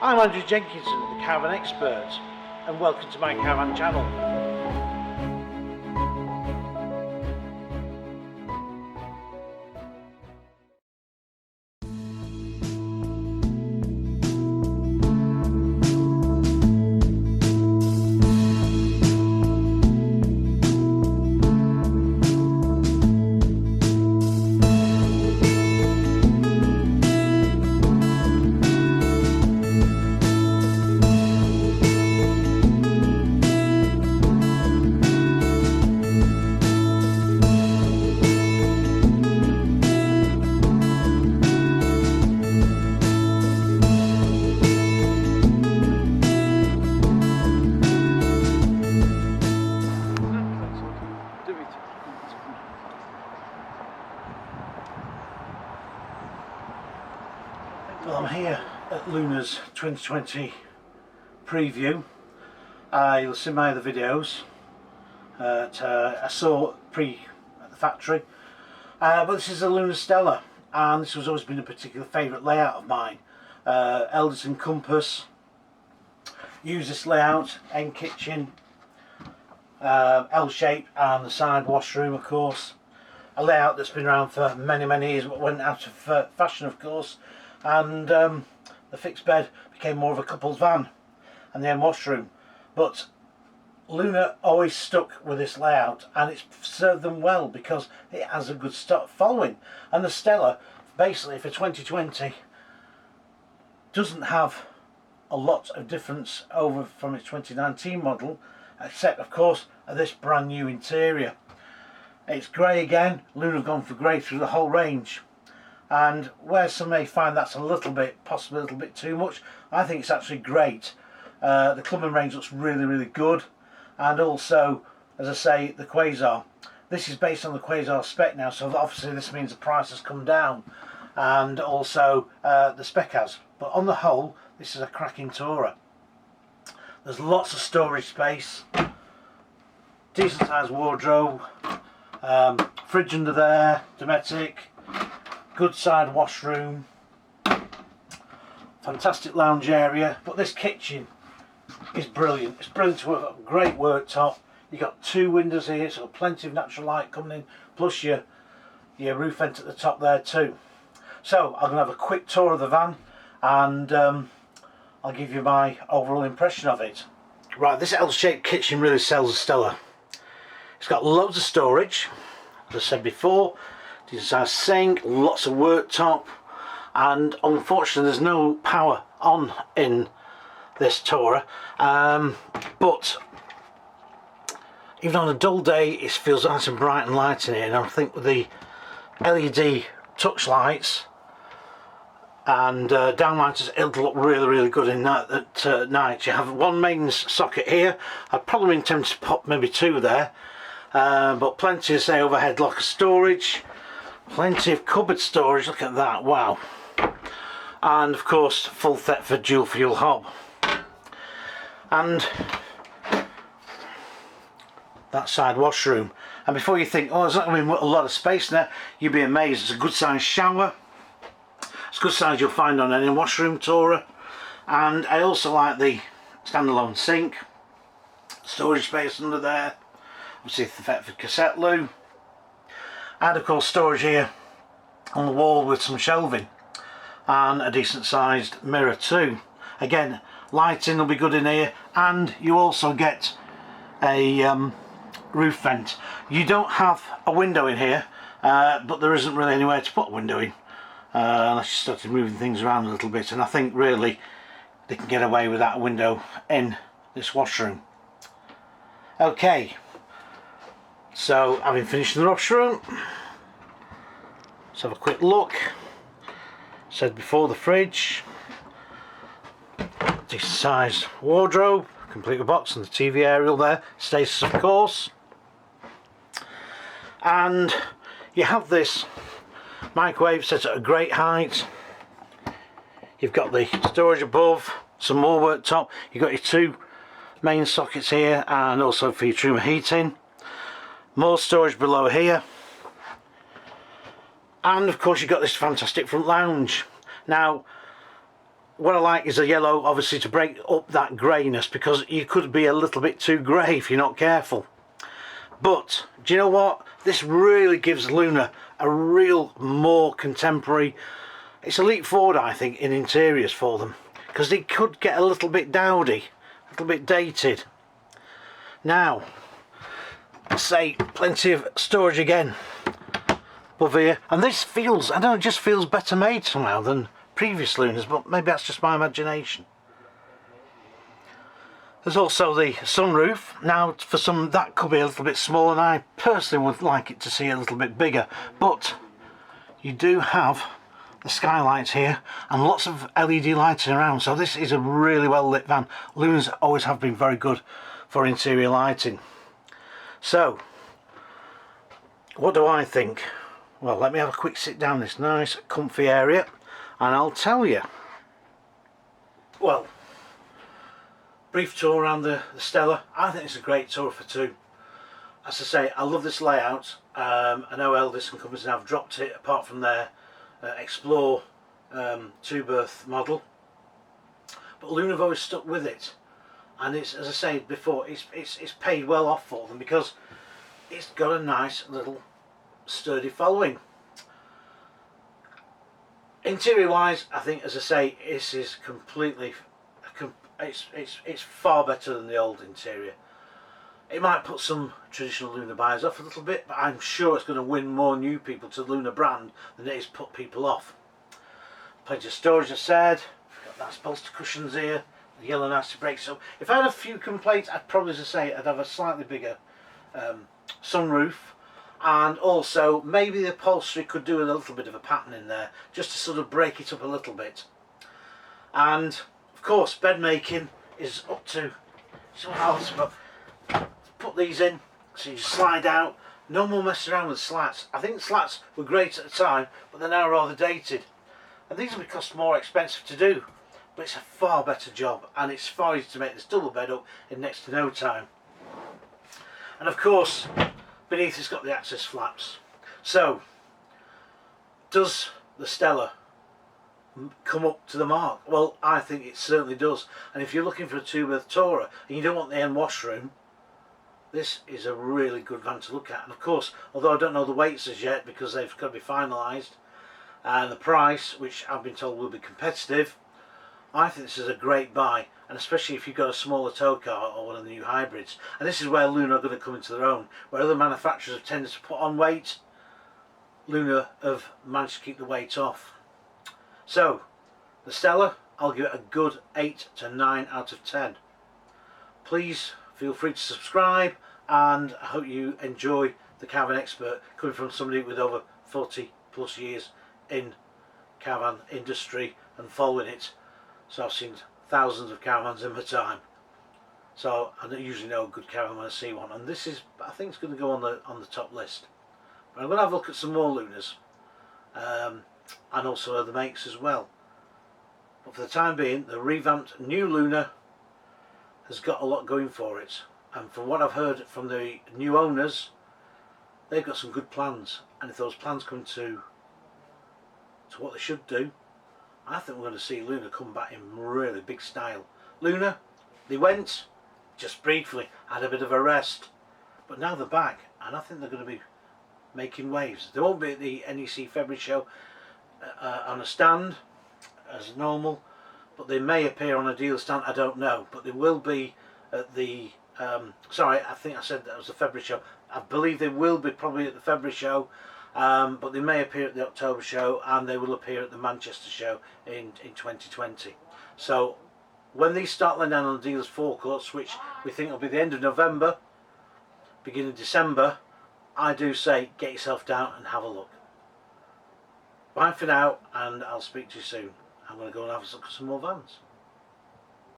I'm Andrew Jenkinson, the Caravan Expert, and welcome to my Caravan channel. Well, I'm here at Lunar's 2020 preview. You'll see my other videos I saw at the factory, but this is a Lunar Stellar, and this has always been a particular favourite layout of mine. Eldest and Compass use this layout: end kitchen, L shape, and the side washroom, of course. A layout that's been around for many years, but went out of fashion, of course. And the fixed bed became more of a couple's van, and the end washroom. But Lunar always stuck with this layout, and it's served them well because it has a good stock following. And the Stellar, basically for 2020, doesn't have a lot of difference over from its 2019 model, except of course this brand new interior. It's grey again. Lunar have gone for grey through the whole range. And where some may find that's possibly a little bit too much, I think it's actually great. The clubbing range looks really good, and also, as I say, the Quasar. This is based on the Quasar spec now, so obviously this means the price has come down, and also the spec has. But on the whole, this is a cracking tourer. There's lots of storage space, decent sized wardrobe, fridge under there, Dometic. Good side washroom, fantastic lounge area, but this kitchen is brilliant. It's brilliant to have a great worktop. You've got two windows here, so plenty of natural light coming in, plus your roof vent at the top there too. So I'm going to have a quick tour of the van, and I'll give you my overall impression of it. Right, this L-shaped kitchen really sells the Stellar. It's got loads of storage, as I said before. Decent sized sink, lots of worktop, and unfortunately there's no power on in this tourer, but even on a dull day it feels nice and bright and light in here. And I think with the LED touch lights and downlighters, it'll look really good in that at night. You have one mains socket here. I'd probably intend to pop maybe two there, but plenty of, say, overhead locker storage. Plenty of cupboard storage, look at that, wow. And of course full Thetford dual fuel hob. And that side washroom. And before you think, oh, there's not going to be a lot of space in there, you'll be amazed. It's a good sized shower. It's a good size you'll find on any washroom tourer. And I also like the standalone sink. Storage space under there. Obviously the Thetford cassette loo. And of course storage here on the wall with some shelving, and a decent sized mirror too. Again, lighting will be good in here, and you also get a roof vent. You don't have a window in here, but there isn't really anywhere to put a window in, unless you started moving things around a little bit, and I think really they can get away without a window in this washroom. Okay. So, having finished the washroom, let's have a quick look. Said before, the fridge, decent sized wardrobe, complete with box, and the TV aerial there, status of course. And you have this microwave set at a great height. You've got the storage above, some more worktop. You've got your two main sockets here, and also for your room heating. More storage below here, and of course you've got this fantastic front lounge. Now what I like is the yellow, obviously, to break up that greyness, because you could be a little bit too grey if you're not careful. But do you know what? This really gives Lunar a real more contemporary. It's a leap forward, I think, in interiors for them, because they could get a little bit dowdy, a little bit dated. Now, say plenty of storage again above here, and this feels, I don't know, it just feels better made somehow than previous Lunars, but maybe that's just my imagination. There's also the sunroof. Now, for some that could be a little bit small, and I personally would like it to see a little bit bigger, but you do have the skylights here and lots of LED lighting around, so this is a really well lit van. Lunars always have been very good for interior lighting. So what do I think? Well, let me have a quick sit down in this nice comfy area and I'll tell you. Well, brief tour around the Stellar. I think it's a great tour for two. As I say, I love this layout. I know Eldis and companies have dropped it apart from their Explore two-berth model, but Lunar have always stuck with it, and it's, as I said before, it's paid well off for them, because it's got a nice little sturdy following. Interior wise, I think, as I say, this is completely it's far better than the old interior. It might put some traditional Lunar buyers off a little bit, but I'm sure it's going to win more new people to the Lunar brand than it is put people off. Plenty of storage, I said. Got nice bolster cushions here, the yellow nasty brakes. So if I had a few complaints, I'd probably, as I say, I'd have a slightly bigger sunroof, and also maybe the upholstery could do with a little bit of a pattern in there, just to sort of break it up a little bit. And of course, bed making is up to someone else, but put these in so you slide out. No more messing around with slats. I think slats were great at the time, but they're now rather dated, and these will cost more expensive to do, but it's a far better job, and it's far easier to make this double bed up in next to no time. And of course, beneath it's got the access flaps. So does the Stellar come up to the mark? Well, I think it certainly does. And if you're looking for a two-berth tourer and you don't want the end washroom, this is a really good van to look at. And of course, although I don't know the weights as yet because they've got to be finalised, and the price, which I've been told will be competitive, I think this is a great buy, and especially if you've got a smaller tow car or one of the new hybrids. And this is where Lunar are going to come into their own. Where other manufacturers have tended to put on weight, Lunar have managed to keep the weight off. So the Stellar, I'll give it a good 8 to 9 out of 10. Please feel free to subscribe, and I hope you enjoy the Caravan Expert, coming from somebody with over 40 plus years in caravan industry and following it. So I've seen thousands of caravans in my time, so I don't usually know a good caravan when I see one, and this is, I think it's going to go on the top list. But I'm going to have a look at some more Lunars, and also other makes as well. But for the time being, the revamped new Lunar has got a lot going for it, and from what I've heard from the new owners, they've got some good plans, and if those plans come to what they should do, I think we're going to see Lunar come back in really big style. Lunar, they went just briefly, had a bit of a rest, but now they're back, and I think they're going to be making waves. They won't be at the NEC February show on a stand as normal, but they may appear on a deal stand, I don't know, but they will be at the sorry, I think I said that was the February show. I believe they will be probably at the February show, but they may appear at the October show, and they will appear at the Manchester show in 2020. So when these start laying down on the dealers forecourts, which we think will be the end of November, beginning of December, I do say get yourself down and have a look. Bye for now, and I'll speak to you soon. I'm going to go and have a look at some more vans.